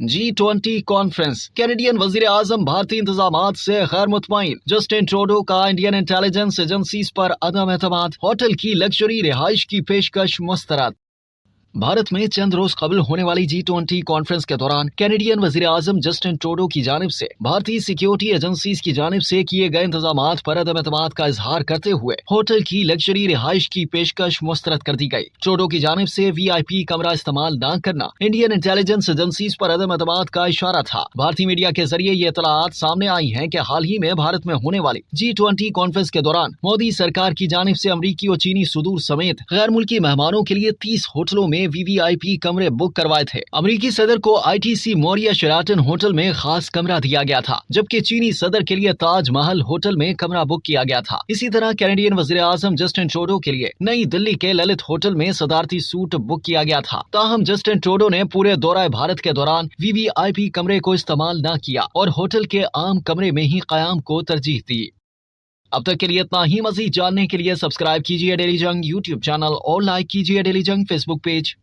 G20 conference. Canadian वजीर आजम भारतीय इंतजामात से गैर मुतमईन। जस्टिन ट्रूडो का इंडियन इंटेलिजेंस एजेंसीज पर अदम एतमाद। होटल की लग्जरी रिहाइश की पेशकश मुस्तरद। भारत में चंद रोज कबल होने वाली G20 कॉन्फ्रेंस के दौरान कैनेडियन वजीर आजम जस्टिन ट्रूडो की जानिब से भारतीय सिक्योरिटी एजेंसीज की जानिब से किए गए इंतजामात पर अदम एतमाद का इजहार करते हुए होटल की लग्जरी रिहाइश की पेशकश मुस्तरद कर दी गई। ट्रूडो की जानिब से VIP कमरा इस्तेमाल न करना इंडियन इंटेलिजेंस एजेंसीज पर अदम एतमाद का इशारा था। भारतीय मीडिया के जरिए ये इतलात सामने आई हैं कि हाल ही में भारत में होने वाली G20 कॉन्फ्रेंस के दौरान मोदी सरकार की जानिब से अमरीकी और चीनी सुदूर समेत गैर मुल्की मेहमानों के लिए 30 होटलों में VVIP कमरे बुक करवाए थे। अमरीकी सदर को ITC मोरिया शेराटन होटल में खास कमरा दिया गया था, जबकि चीनी सदर के लिए ताज महल होटल में कमरा बुक किया गया था। इसी तरह कैनेडियन वजीर आजम जस्टिन ट्रूडो के लिए नई दिल्ली के ललित होटल में सदारती सूट बुक किया गया था। ताहम जस्टिन ट्रूडो ने पूरे दौरा भारत के दौरान VVIP कमरे को इस्तेमाल न किया और होटल के आम कमरे में ही कयाम को तरजीह दी। अब तक के लिए इतना ही। मजीद जानने के लिए सब्सक्राइब कीजिए डेली जंग YouTube चैनल और लाइक कीजिए डेली जंग Facebook पेज।